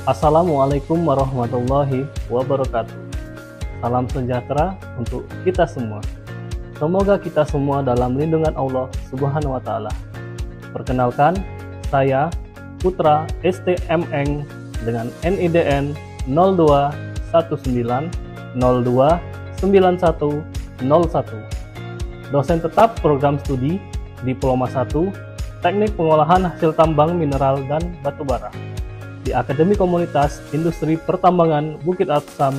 Assalamualaikum warahmatullahi wabarakatuh. Salam sejahtera untuk kita semua. Semoga kita semua dalam lindungan Allah Subhanahu wa Ta'ala. Perkenalkan, saya Putra STMN dengan NIDN 0219029101. Dosen tetap program studi Diploma 1 Teknik Pengolahan Hasil Tambang Mineral dan Batubara di Akademi Komunitas Industri Pertambangan Bukit Asam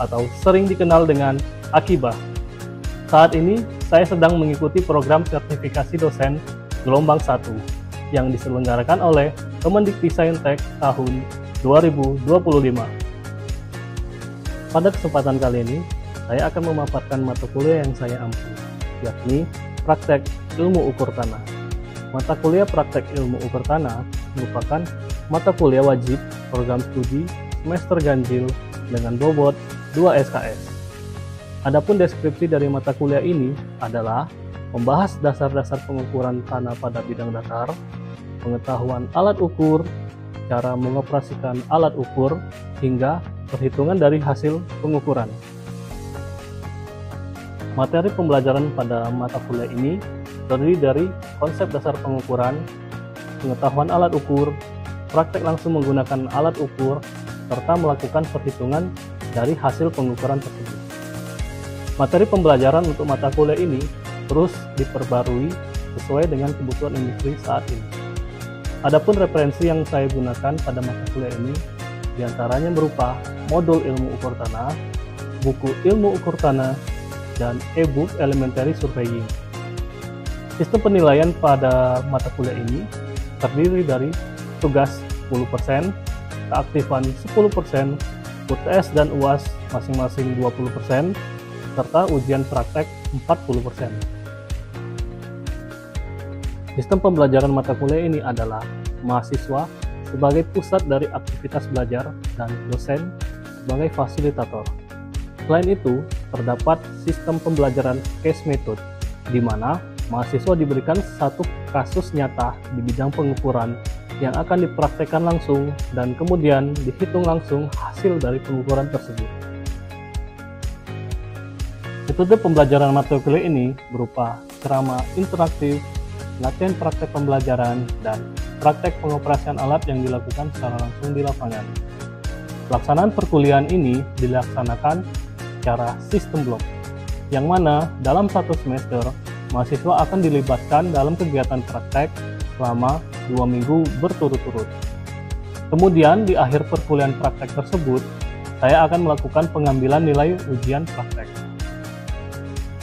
atau sering dikenal dengan Akibah. Saat ini saya sedang mengikuti program sertifikasi dosen gelombang 1 yang diselenggarakan oleh Kemendikbudristek tahun 2025. Pada kesempatan kali ini, saya akan memaparkan mata kuliah yang saya ampu, yakni Praktek Ilmu Ukur Tanah. Mata kuliah Praktek Ilmu Ukur Tanah merupakan mata kuliah wajib program studi semester ganjil dengan bobot 2 SKS. Adapun deskripsi dari mata kuliah ini adalah membahas dasar-dasar pengukuran tanah pada bidang datar, pengetahuan alat ukur, cara mengoperasikan alat ukur, hingga perhitungan dari hasil pengukuran. Materi pembelajaran pada mata kuliah ini terdiri dari konsep dasar pengukuran, pengetahuan alat ukur, praktek langsung menggunakan alat ukur, serta melakukan perhitungan dari hasil pengukuran tersebut. Materi pembelajaran untuk mata kuliah ini terus diperbarui sesuai dengan kebutuhan industri saat ini. Adapun referensi yang saya gunakan pada mata kuliah ini diantaranya berupa modul ilmu ukur tanah, buku ilmu ukur tanah, dan e-book Elementary Surveying. Sistem penilaian pada mata kuliah ini terdiri dari tugas 10%, keaktifan 10%, UTS dan UAS masing-masing 20%, serta ujian praktek 40%. Sistem pembelajaran mata kuliah ini adalah mahasiswa sebagai pusat dari aktivitas belajar dan dosen sebagai fasilitator. Selain itu, terdapat sistem pembelajaran case method, di mana mahasiswa diberikan satu kasus nyata di bidang pengukuran yang akan dipraktekkan langsung dan kemudian dihitung langsung hasil dari pengukuran tersebut. Metode pembelajaran mata kuliah ini berupa ceramah interaktif, latihan praktek pembelajaran, dan praktek pengoperasian alat yang dilakukan secara langsung di lapangan. Pelaksanaan perkuliahan ini dilaksanakan secara sistem blok, yang mana dalam satu semester mahasiswa akan dilibatkan dalam kegiatan praktek selama 2 minggu berturut-turut. Kemudian di akhir perkuliahan praktek tersebut, saya akan melakukan pengambilan nilai ujian praktek.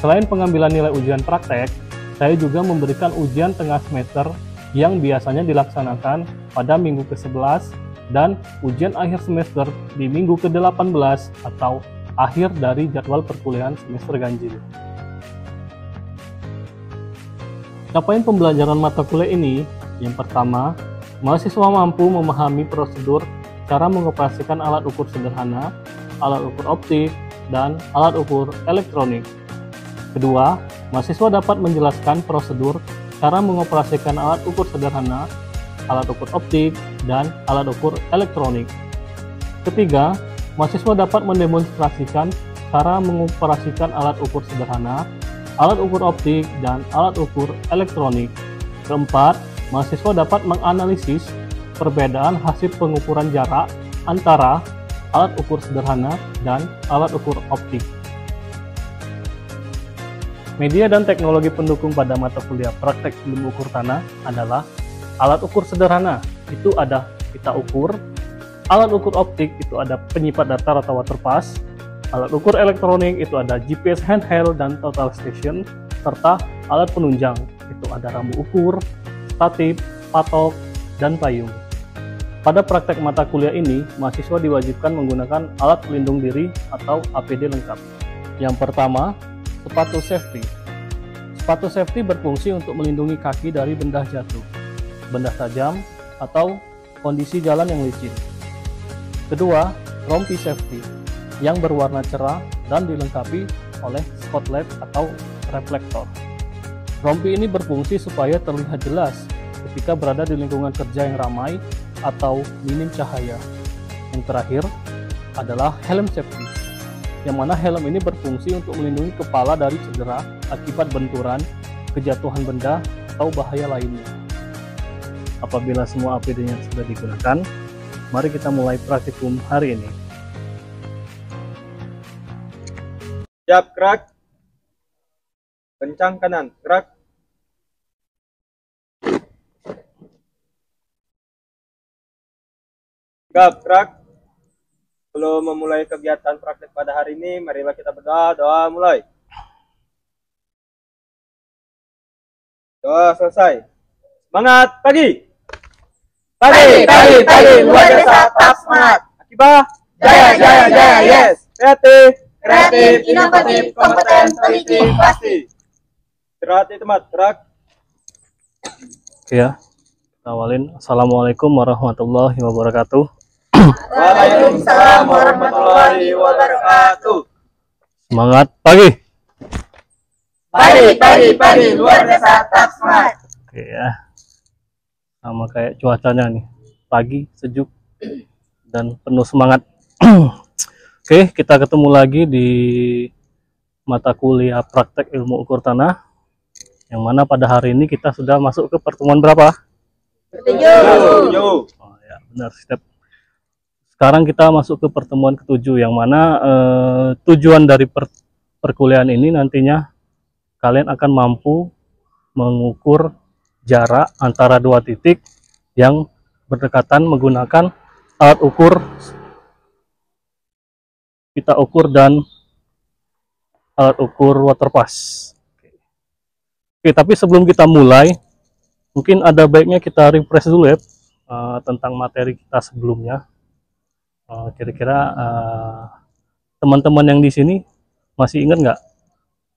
Selain pengambilan nilai ujian praktek, saya juga memberikan ujian tengah semester yang biasanya dilaksanakan pada minggu ke-11 dan ujian akhir semester di minggu ke-18 atau akhir dari jadwal perkuliahan semester ganjil. Capaian pembelajaran mata kuliah ini, yang pertama, mahasiswa mampu memahami prosedur cara mengoperasikan alat ukur sederhana, alat ukur optik, dan alat ukur elektronik. Kedua, mahasiswa dapat menjelaskan prosedur cara mengoperasikan alat ukur sederhana, alat ukur optik, dan alat ukur elektronik. Ketiga, mahasiswa dapat mendemonstrasikan cara mengoperasikan alat ukur sederhana, alat ukur optik, dan alat ukur elektronik. Keempat, mahasiswa dapat menganalisis perbedaan hasil pengukuran jarak antara alat ukur sederhana dan alat ukur optik. Media dan teknologi pendukung pada mata kuliah Praktek Ilmu Ukur Tanah adalah alat ukur sederhana, itu ada pita ukur, alat ukur optik, itu ada penyipat datar atau waterpass, alat ukur elektronik, itu ada GPS handheld dan total station, serta alat penunjang, itu ada rambu ukur, statif, patok, dan payung. Pada praktek mata kuliah ini, mahasiswa diwajibkan menggunakan alat pelindung diri atau APD lengkap. Yang pertama, sepatu safety. Sepatu safety berfungsi untuk melindungi kaki dari benda jatuh, benda tajam, atau kondisi jalan yang licin. Kedua, rompi safety yang berwarna cerah dan dilengkapi oleh spotlight atau reflektor. Rompi ini berfungsi supaya terlihat jelas ketika berada di lingkungan kerja yang ramai atau minim cahaya. Yang terakhir adalah helm safety, yang mana helm ini berfungsi untuk melindungi kepala dari cedera akibat benturan, kejatuhan benda, atau bahaya lainnya. Apabila semua APD-nya sudah digunakan, mari kita mulai praktikum hari ini. Siap, gerak. Kencang kanan, gerak. Gap, gerak. Sebelum memulai kegiatan praktek pada hari ini, marilah kita berdoa. Doa mulai. Doa selesai. Semangat pagi. Pagi, luar biasa, tetap semangat. Akibah. Jaya, yes. Kreatif, Inovatif, kompeten, teliti, pasti. Istirahat di tempat, gerak. Ya, kita awalin. Assalamualaikum warahmatullahi wabarakatuh. Waalaikumsalam warahmatullahi wabarakatuh. Semangat pagi. Pagi, luar biasa, tetap semangat. Oke ya, sama kayak cuacanya nih, pagi sejuk dan penuh semangat. Oke, kita ketemu lagi di mata kuliah praktek ilmu ukur tanah, yang mana pada hari ini kita sudah masuk ke pertemuan berapa? 7. Oh ya, benar, step. Sekarang kita masuk ke pertemuan ke-7, yang mana tujuan dari perkuliahan ini nantinya kalian akan mampu mengukur jarak antara dua titik yang berdekatan menggunakan alat ukur pita ukur dan alat ukur water pass. Oke, tapi sebelum kita mulai, mungkin ada baiknya kita refresh dulu ya tentang materi kita sebelumnya. Kira-kira teman-teman yang di sini masih ingat nggak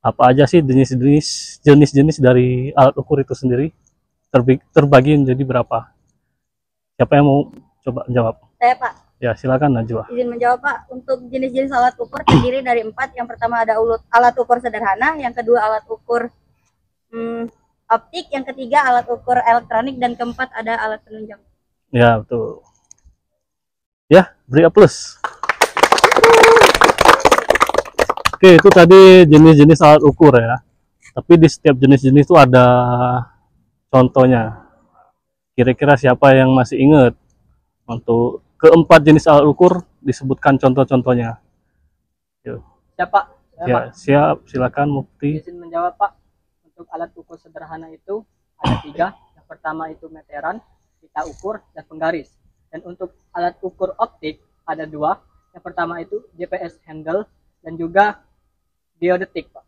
apa aja sih jenis-jenis dari alat ukur itu sendiri? Terbagi menjadi berapa? Siapa yang mau coba jawab? Saya, Pak. Ya, silakan Najwa. Izin menjawab, Pak. Untuk jenis-jenis alat ukur terdiri dari 4. Yang pertama ada alat ukur sederhana, yang kedua alat ukur optik, yang ketiga alat ukur elektronik, dan keempat ada alat penunjang. Ya, betul. Ya, beri aplaus. Oke, itu tadi jenis-jenis alat ukur ya. Tapi di setiap jenis-jenis itu ada contohnya. Kira-kira siapa yang masih ingat? Untuk keempat jenis alat ukur disebutkan contoh-contohnya. Ya Pak, Ya, siap. Silakan Mufti. izin menjawab Pak. Untuk alat ukur sederhana itu ada 3. Yang pertama itu meteran, pita ukur, dan penggaris. Dan untuk alat ukur optik ada 2. Yang pertama itu GPS handle dan juga diodetik Pak.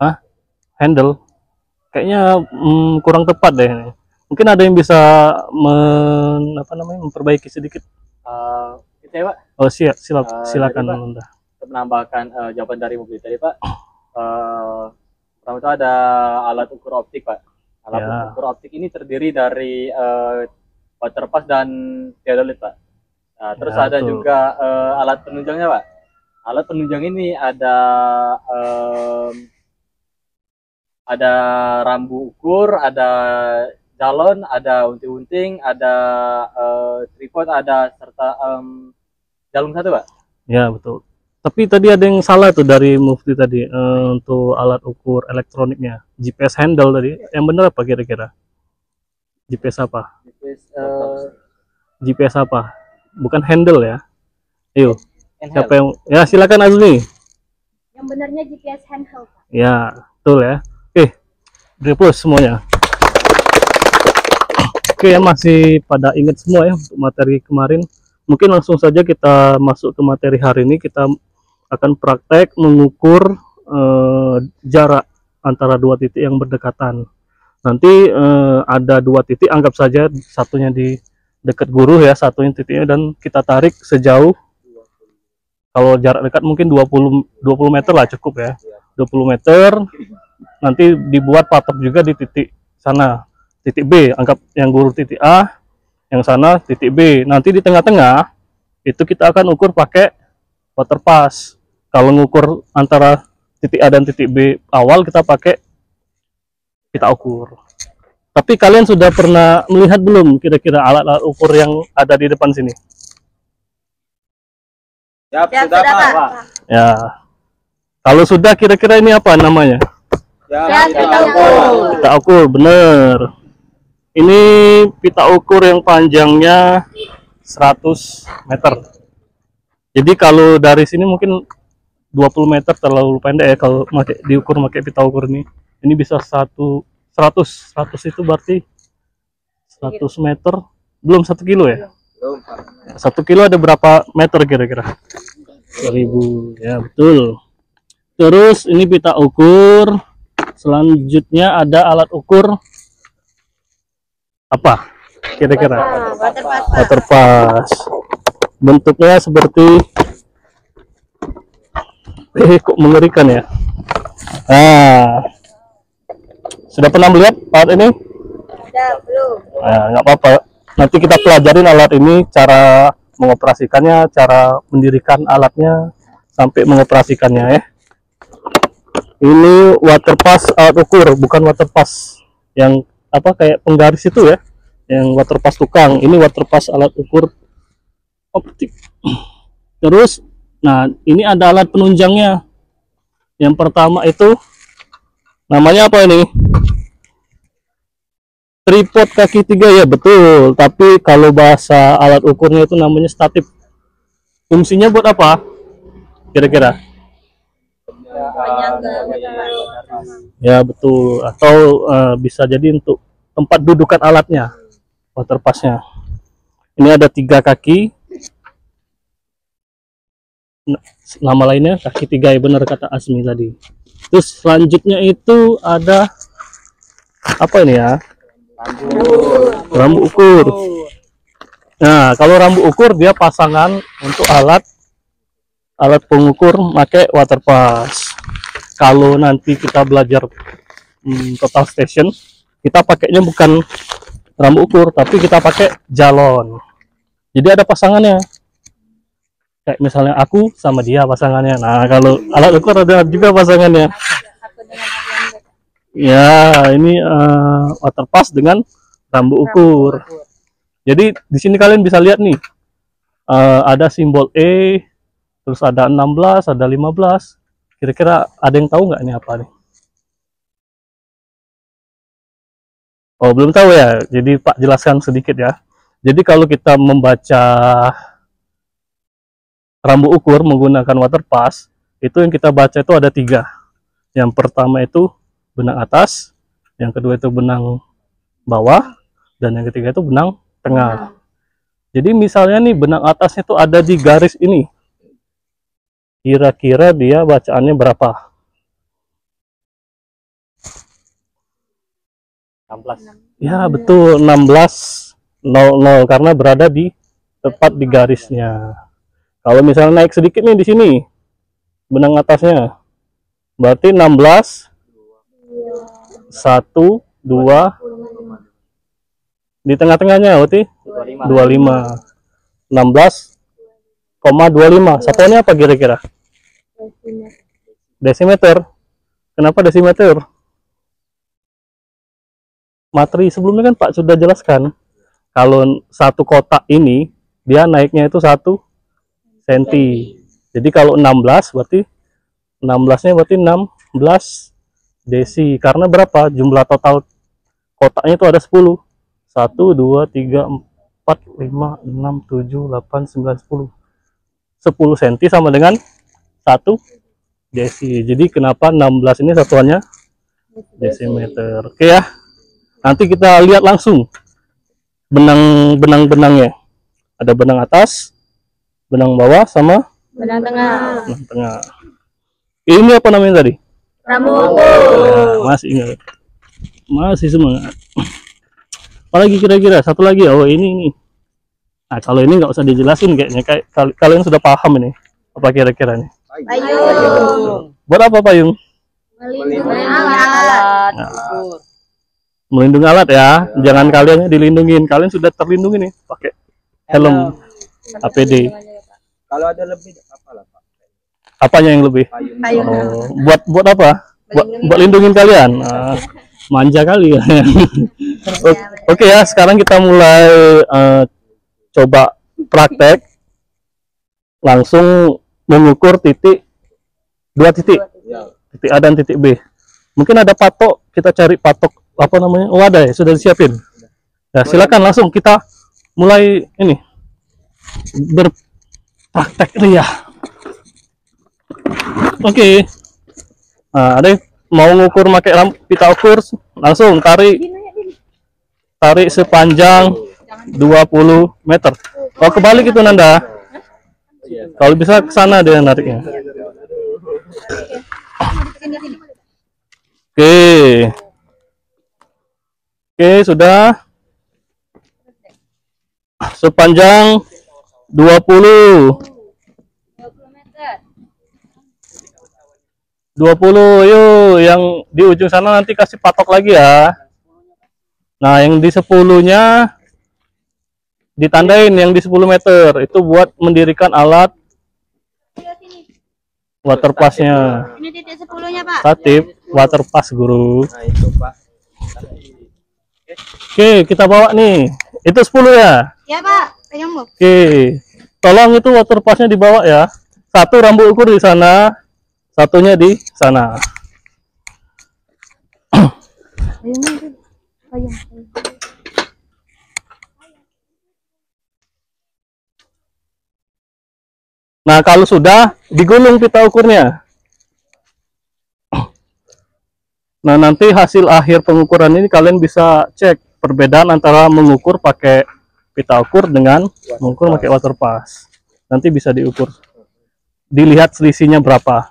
Hah? Handle? Kayaknya kurang tepat deh ini. Mungkin ada yang bisa memperbaiki sedikit. Gitu ya Pak. Oh, silakan Jadi, Pak, Nanda. untuk menambahkan jawaban dari mobil tadi Pak, pertama itu ada alat ukur optik Pak. Alat Ya. ukur optik ini terdiri dari water pass dan theodolit Pak. Nah, terus Ya, ada betul. juga alat penunjangnya Pak. Alat penunjang ini ada rambu ukur, ada galon, ada unting-unting, ada tripod, ada serta jalung 1 Pak. Ya, betul. Tapi tadi ada yang salah tuh dari Mufti tadi untuk alat ukur elektroniknya. GPS handle tadi. Yang benar apa kira-kira? GPS apa? GPS apa? Bukan handle ya. Ayo, siapa yang ya, silakan Azmi. Yang benarnya GPS handheld, Pak. Ya, betul ya. Oke, beri aplaus semuanya. Oke, masih pada ingat semua ya untuk materi kemarin. Mungkin langsung saja kita masuk ke materi hari ini. Kita akan praktek mengukur jarak antara dua titik yang berdekatan. Nanti ada dua titik, anggap saja satunya di dekat guru ya, satunya titiknya, dan kita tarik sejauh, kalau jarak dekat mungkin 20 meter lah cukup ya. 20 meter, nanti dibuat patok juga di titik sana, titik B, anggap yang guru titik A, yang sana titik B. Nanti di tengah-tengah itu kita akan ukur pakai water pass. Kalau ngukur antara titik A dan titik B awal, kita pakai pita ukur. Tapi kalian sudah pernah melihat belum kira-kira alat-alat ukur yang ada di depan sini? Siap, Siap, sudah, sudah, Pak. Pak. Ya. Kalau sudah kira-kira ini apa namanya? Siap, Siap, kita kita ukur. ukur. Pita ukur, bener. Ini pita ukur yang panjangnya 100 meter. Jadi kalau dari sini mungkin 20 meter terlalu pendek ya kalau diukur pakai pita ukur ini. Ini bisa 100 itu berarti 100 meter, belum 1 kilo ya? Belum, Pak. 1 kilo ada berapa meter kira-kira? 1000, ya betul. Terus ini pita ukur. Selanjutnya ada alat ukur apa kira-kira? Water pass, Pak. Water pass. Bentuknya seperti kok mengerikan ya. Nah, sudah pernah melihat alat ini? Udah, belum. Nah, nggak apa-apa. Nanti kita pelajarin alat ini, cara mengoperasikannya, cara mendirikan alatnya, sampai mengoperasikannya ya. Ini water pass alat ukur, bukan water pass yang apa kayak penggaris itu ya, yang water pass tukang. Ini water pass alat ukur optik. Terus, nah ini ada alat penunjangnya. Yang pertama itu namanya apa ini? Tripod kaki 3 ya, betul. Tapi kalau bahasa alat ukurnya itu namanya statif. Fungsinya buat apa? Kira-kira? Penyangga. Ya betul. Atau bisa jadi untuk tempat dudukan alatnya, water passnya. Ini ada 3 kaki. Nama lainnya kaki 3 ya, benar kata Asmi tadi. Terus selanjutnya itu ada apa ini ya? Rambu ukur. Nah, kalau rambu ukur dia pasangan untuk alat pengukur pakai water pass. Kalau nanti kita belajar total station, kita pakainya bukan rambu ukur, tapi kita pakai galon. Jadi ada pasangannya. Kayak misalnya aku sama dia pasangannya. Nah, kalau alat ukur ada juga pasangannya. Aku dengan Arianda. Ya, ini water pass dengan rambu ukur. Jadi di sini kalian bisa lihat nih, ada simbol E, terus ada 16, ada 15. Kira-kira ada yang tahu nggak ini apa nih? Oh, belum tahu ya. Jadi Pak jelaskan sedikit ya. Jadi kalau kita membaca rambu ukur menggunakan water pass, itu yang kita baca itu ada 3. Yang pertama itu benang atas, yang kedua itu benang bawah, dan yang ketiga itu benang tengah. Jadi misalnya nih benang atasnya itu ada di garis ini, kira-kira dia bacaannya berapa? 16. Ya betul, 16.00 karena berada di tepat di garisnya. Kalau misalnya naik sedikit nih di sini benang atasnya, berarti 16 1 2 di tengah-tengahnya berarti 25. 16,25. Satuannya apa kira-kira? Desimeter. Kenapa desimeter? Materi sebelumnya kan Pak sudah jelaskan. Kalau satu kotak ini dia naiknya itu 1 cm. Jadi kalau 16 berarti 16-nya berarti 16 desi. Karena berapa? Jumlah total kotaknya itu ada 10. 1 2 3 4 5 6 7 8 9 10. 10 cm sama dengan 1 desi. Jadi kenapa 16 ini satuannya desimeter. Oke ya. Nanti kita lihat langsung benang-benangnya. Ada benang atas, benang bawah, sama Benang tengah. benang tengah. Ini apa namanya tadi? Rambu Nah, ukur. masih ingat. Masih semangat. Apalagi kira-kira? Satu lagi. Oh ini. Nah kalau ini nggak usah dijelasin kayaknya. Kalian sudah paham ini. Apa kira-kira nih? Payung. Buat apa payung? Melindungi alat. Ukur. Melindungi alat ya. Jangan kalian dilindungin. Kalian sudah terlindungi nih pakai helm APD. Kalau ada lebih apa lah, Pak? Apanya yang lebih? Payung. Payung. Oh, buat apa? Buat lindungin kalian. Manja kali ya. Oke ya, sekarang kita mulai coba praktek langsung mengukur dua titik, Ya. titik A dan titik B. Mungkin ada patok, kita cari patok apa namanya? Oh ada ya, sudah disiapin. Ya silakan langsung kita mulai ini berpraktek ria. Oke. Nah, ada yang mau ngukur pakai pita ukur, langsung tarik sepanjang 20 meter. Oh kebalik itu Nanda. Kalau bisa ke sana dia nariknya. Oke. Oke, sudah. Sepanjang 20 meter. 20, yuk yang di ujung sana nanti kasih patok lagi ya. Nah, yang di 10-nya ditandain yang di 10 meter itu buat mendirikan alat water pass-nya. Ini titik 10-nya, Pak. Statif water pass guru. Nah, itu Pak. Oke, kita bawa nih. Itu 10 ya. Ya, Pak. Pegang Bu. Oke. Tolong itu water pass-nya dibawa ya. Satu rambut ukur di sana, satunya di sana. Nah, kalau sudah digulung pita ukurnya. Nah, nanti hasil akhir pengukuran ini kalian bisa cek perbedaan antara mengukur pakai pita ukur dengan mengukur pakai water pass. Nanti bisa diukur, dilihat selisihnya berapa.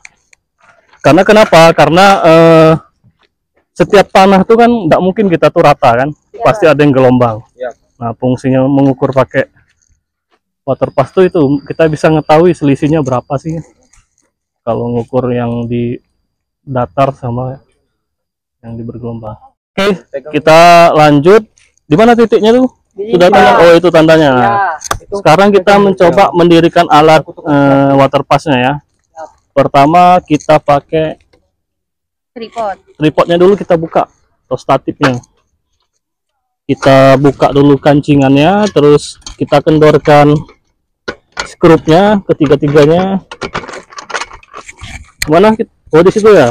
Karena kenapa? Karena setiap tanah tuh kan nggak mungkin kita tuh rata kan, pasti ada yang gelombang. Ya. Nah, fungsinya mengukur pakai water pass tuh itu kita bisa ngetahui selisihnya berapa sih kalau ngukur yang di datar sama yang di bergelombang. Oke, kita lanjut. Di mana titiknya tuh? Sudah tanda? Oh, itu tandanya. Ya, itu Sekarang kita mencoba mendirikan alat water pass-nya ya. Pertama kita pakai tripodnya dulu, kita buka atau statifnya. Kita buka dulu kancingannya, terus kita kendorkan skrupnya ketiga-tiganya. Mana? Oh, di situ ya.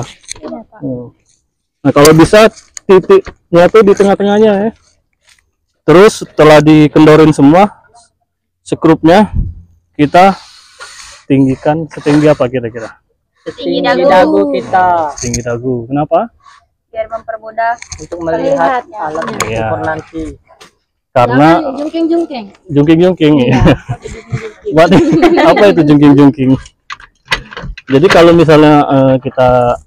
Nah, kalau bisa titiknya tuh di tengah-tengahnya ya. Terus setelah dikendorin semua skrupnya, kita tinggikan setinggi apa kira-kira? Setinggi dagu kita Tinggi dagu. Kenapa? Biar mempermudah untuk melihat Melihatnya. alat Iya. ukur nanti. Karena jungking-jungking. jungking-jungking ya. Buat apa itu jungking-jungking? Jadi kalau misalnya kita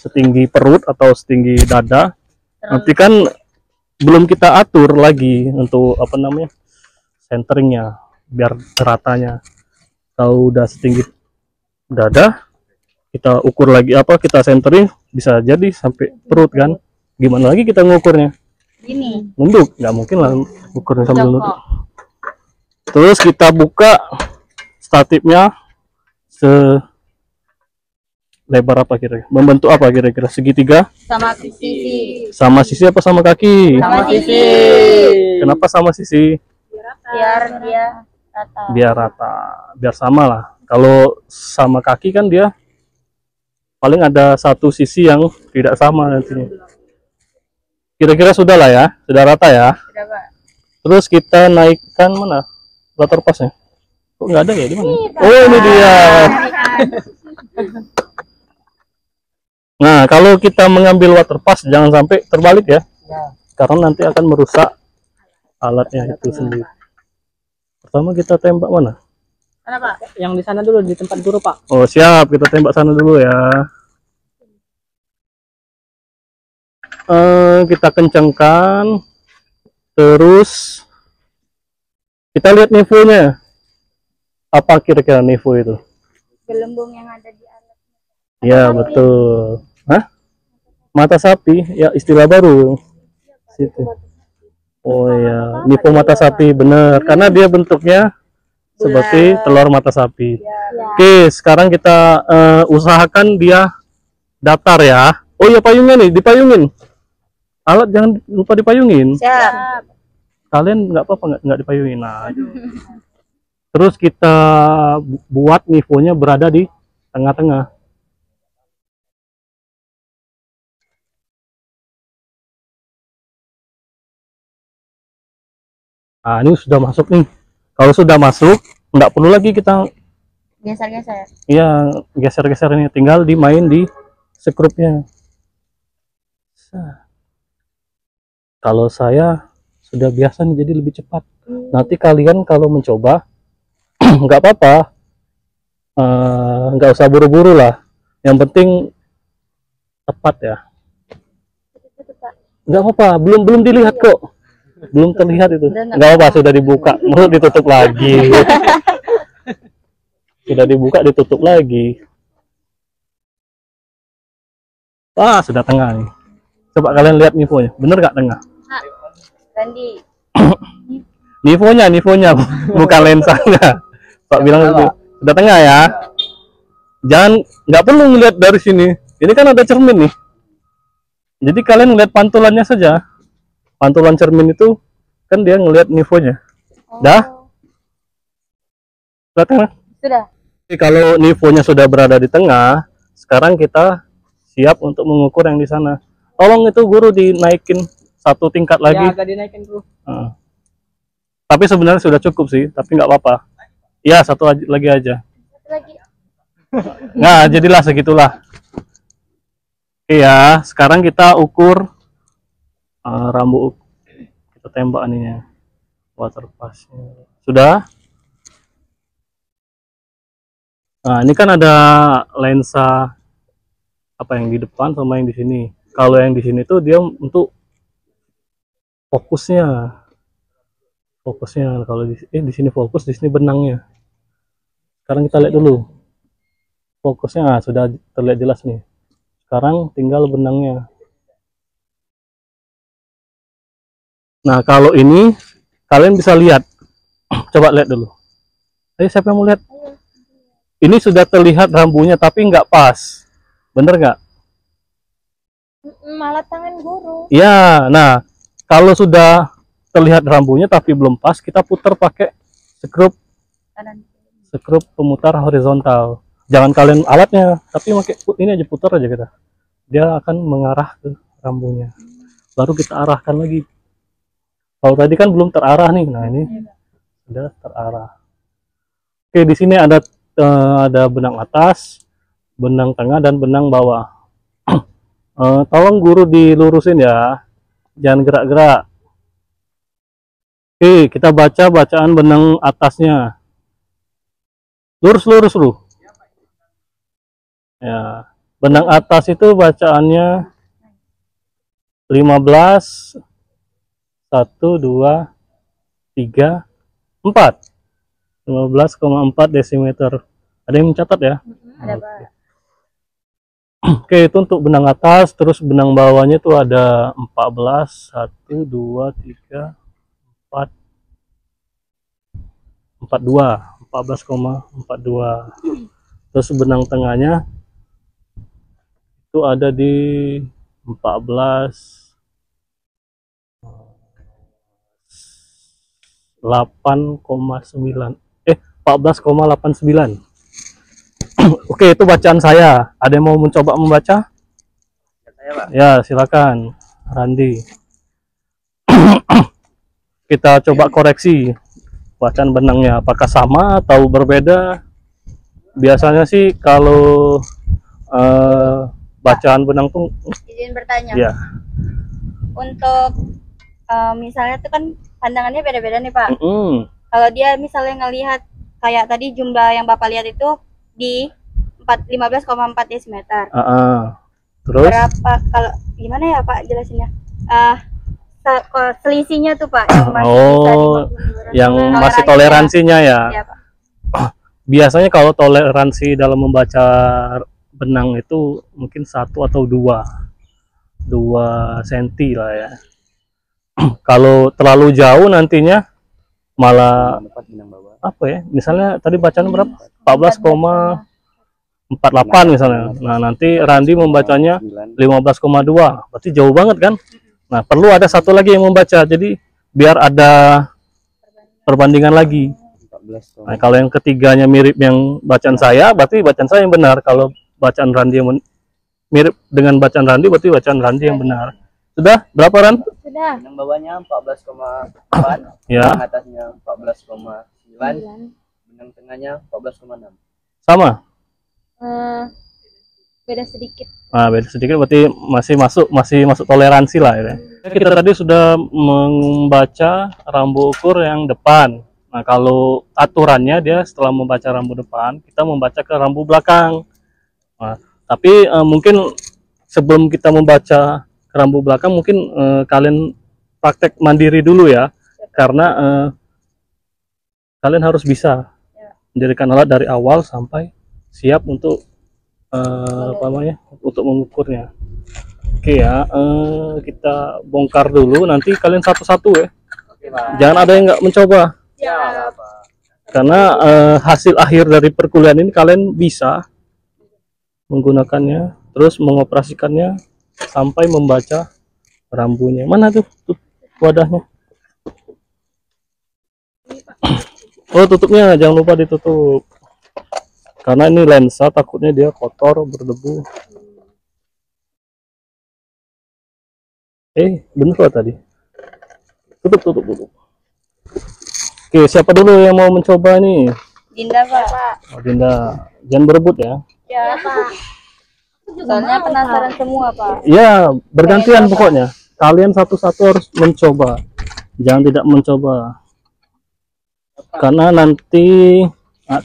setinggi perut atau setinggi dada, nanti kan belum kita atur lagi untuk apa namanya centeringnya biar ratanya. Kalau udah setinggi dada, kita ukur lagi apa, kita centering bisa jadi sampai perut kan. Gimana lagi kita ngukurnya? Ini. Nunduk, nggak mungkin lah ukurnya sambil nunduk. Terus kita buka statifnya lebar apa kira-kira? Membentuk apa kira-kira? Segitiga? Sama sisi. Sama sisi apa sama kaki? Sama sisi. Kenapa sama sisi? Biar dia rata. Biar rata, biar sama lah. Kalau sama kaki kan dia paling ada satu sisi yang tidak sama nantinya. Kira-kira sudah lah ya, sudah rata ya. Sudah, Pak. Terus kita naikkan mana water pass-nya? Kok nggak ada ya, di mana? Oh, ini dia. Nah, kalau kita mengambil water pass jangan sampai terbalik ya. Karena nanti akan merusak alatnya itu sendiri. Pertama kita tembak mana? Mana, Pak? Yang di sana dulu di tempat guru, Pak. Oh, siap, kita tembak sana dulu ya. Kita kencangkan. Terus kita lihat nivonya. Apa kira-kira nivo itu? Gelembung yang ada di alat. Ya, betul. Hah? Mata sapi, ya istilah baru. Situ. Oh ya, nivo mata sapi bener, karena dia bentuknya seperti telur mata sapi. Oke, sekarang kita usahakan dia datar ya. Oh ya, payungnya nih, dipayungin. Alat jangan lupa dipayungin. Siap. Kalian nggak apa-apa nggak dipayungin. Nah, Terus kita buat nivonya berada di tengah-tengah. Nah, ini sudah masuk nih. Kalau sudah masuk, nggak perlu lagi kita Geser-geser. ya geser-geser ini, tinggal dimain di skrupnya. Kalau saya sudah biasa nih, jadi lebih cepat. Nanti kalian kalau mencoba nggak apa-apa, nggak usah buru-buru lah. Yang penting tepat ya. Nggak apa-apa, belum dilihat kok. Belum terlihat itu. Nggak apa, sudah dibuka, mau ditutup lagi. Sudah dibuka, ditutup lagi. Wah, sudah tengah nih. Coba kalian lihat nivonya, bener nggak tengah? Randy. Nivonya, bukan lensanya. Pak bilang itu sudah tengah ya. Jangan, nggak perlu ngelihat dari sini. Ini kan ada cermin nih. Jadi kalian ngelihat pantulannya saja. Pantulan cermin itu kan dia ngelihat nivonya. Dah? Sudah tengah? Sudah. Jadi kalau nivonya sudah berada di tengah, sekarang kita siap untuk mengukur yang di sana. Tolong itu guru dinaikin satu tingkat lagi. Ya, agak dinaikin bro. Tapi sebenarnya sudah cukup sih, tapi nggak apa-apa. Ya, satu lagi aja. Lagi. Nah, jadilah segitulah. Iya, sekarang kita ukur rambu. Kita tembak ininya. Water pass-nya. Sudah? Nah, ini kan ada lensa apa yang di depan sama yang di sini. Kalau yang di sini tuh dia untuk fokusnya. Kalau di sini fokus, di sini benangnya. Sekarang kita lihat dulu. Fokusnya sudah terlihat jelas nih. Sekarang tinggal benangnya. Nah, kalau ini kalian bisa lihat. Coba lihat dulu. Ayo, siapa yang mau lihat? Ini sudah terlihat rambunya tapi nggak pas. Bener nggak? Malah tangan guru. Ya, nah kalau sudah terlihat rambunya tapi belum pas, kita putar pakai skrup pemutar horizontal. Jangan kalian alatnya, tapi pakai ini aja, putar aja kita. Dia akan mengarah ke rambunya. Baru kita arahkan lagi. Kalau tadi kan belum terarah nih, nah ini sudah terarah. Oke, di sini ada benang atas, benang tengah, dan benang bawah. Tolong guru dilurusin ya, jangan gerak-gerak. Oke, kita baca bacaan benang atasnya. Lurus lu. Ya, benang atas itu bacaannya 15, 1, 2, 3, 4. 15,4 desimeter. Ada yang mencatat ya? Ada, Pak. Oke, itu untuk benang atas. Terus benang bawahnya itu ada 14, 1, 2, 3, 4, 42, 14,42. Terus benang tengahnya itu ada di 14, 8,9. 14,89. Oke, itu bacaan saya. Ada yang mau mencoba membaca? Saya, Pak. Ya, silakan, Randi. Kita coba koreksi bacaan benangnya, apakah sama atau berbeda. Biasanya sih kalau bacaan benang tuh Izin bertanya. ya. Untuk misalnya tuh kan pandangannya beda-beda nih Pak. Kalau dia misalnya ngelihat kayak tadi jumlah yang Bapak lihat itu di 15,4 desimeter. Terus Berapa kalau gimana ya Pak jelasinnya? Selisihnya tuh Pak yang masih bisa yang masih toleransinya ya. Ya, Pak. Biasanya kalau toleransi dalam membaca benang itu mungkin 1 atau 2 senti lah ya. Kalau terlalu jauh nantinya malah apa ya, misalnya tadi bacaan berapa, 14,48 misalnya. Nah, nanti Randi membacanya 15,2, berarti jauh banget kan. Nah, perlu ada satu lagi yang membaca, jadi biar ada perbandingan lagi. Nah, kalau yang ketiganya mirip yang bacaan saya, berarti bacaan saya yang benar. Kalau bacaan Randi yang mirip dengan bacaan Randi, berarti bacaan Randi yang benar. Sudah? Berapa, Ran? Sudah. Yang bawahnya 14,4, Ya, yang atasnya 14,9, benang tengahnya 14,6. sama. Beda sedikit. Nah, beda sedikit berarti masih masuk toleransi lah ya. Kita tadi sudah membaca rambu ukur yang depan. Nah, kalau aturannya dia setelah membaca rambu depan, kita membaca ke rambu belakang. Nah, tapi mungkin sebelum kita membaca ke rambu belakang, mungkin kalian praktek mandiri dulu ya, karena kalian harus bisa mendirikan alat dari awal sampai siap untuk apa namanya, untuk mengukurnya. Oke ya, kita bongkar dulu, nanti kalian satu-satu ya. Jangan ada yang nggak mencoba. Ya. Karena hasil akhir dari perkuliahan ini kalian bisa menggunakannya, terus mengoperasikannya sampai membaca rambunya. Mana tuh wadahnya? Oh, tutupnya jangan lupa ditutup. Karena ini lensa, takutnya dia kotor, berdebu. Bener loh tadi. Tutup. Oke, siapa dulu yang mau mencoba nih? Dinda, Pak. Oh, Dinda, jangan berebut ya. Ya, Pak. Soalnya penasaran semua, Pak. Iya, bergantian pokoknya. Kalian satu-satu harus mencoba. Jangan tidak mencoba. Karena nanti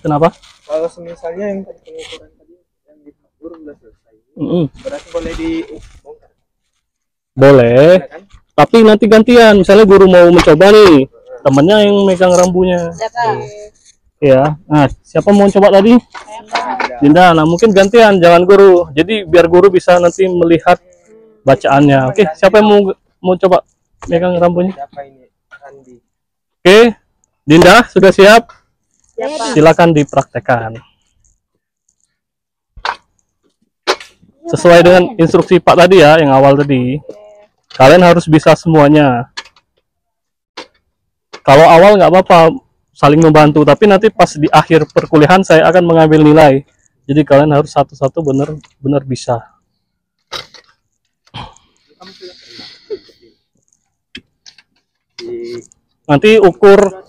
kenapa? Kalau misalnya yang tadi pengukuran tadi yang diukur udah selesai, berarti boleh dibongkar. Boleh. Ya kan? Tapi nanti gantian. Misalnya guru mau mencoba nih, temennya yang megang rambunya. Ya, Pak. Ya. Nah, siapa mau coba tadi? Dinda. Nah, mungkin gantian, jangan guru. Jadi biar guru bisa nanti melihat bacaannya. Oke, siapa yang mau coba megang rambunya? Siapa ini? Randi. Oke, Dinda sudah siap? Ya, Pak. Silakan dipraktekkan. Sesuai dengan instruksi Pak tadi ya, yang awal tadi. Kalian harus bisa semuanya. Kalau awal nggak apa-apa, saling membantu. Tapi nanti pas di akhir perkuliahan saya akan mengambil nilai. Jadi kalian harus satu-satu benar-benar bisa. Nanti ukur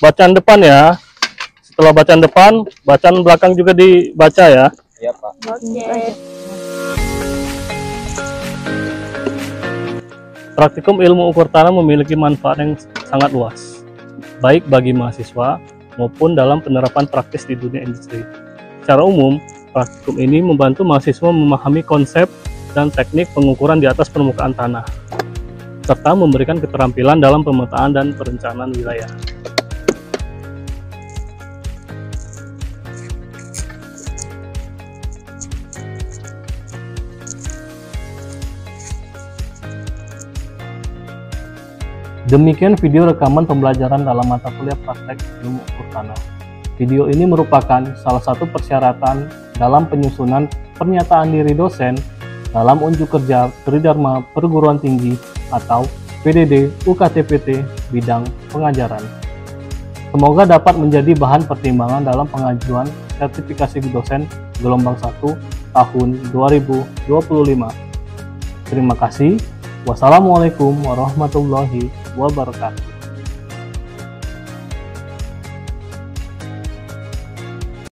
bacaan depan ya. Setelah bacaan depan, bacaan belakang juga dibaca ya. Iya, Pak. Oke. Praktikum ilmu ukur tanah memiliki manfaat yang sangat luas, baik bagi mahasiswa maupun dalam penerapan praktis di dunia industri. Secara umum, praktikum ini membantu mahasiswa memahami konsep dan teknik pengukuran di atas permukaan tanah, serta memberikan keterampilan dalam pemetaan dan perencanaan wilayah. Demikian video rekaman pembelajaran dalam mata kuliah praktek ilmu ukur tanah. Video ini merupakan salah satu persyaratan dalam penyusunan pernyataan diri dosen dalam unjuk kerja Tridharma Perguruan Tinggi atau PDD UKTPT bidang pengajaran. Semoga dapat menjadi bahan pertimbangan dalam pengajuan sertifikasi dosen gelombang 1 tahun 2025. Terima kasih. Wassalamualaikum warahmatullahi wabarakatuh.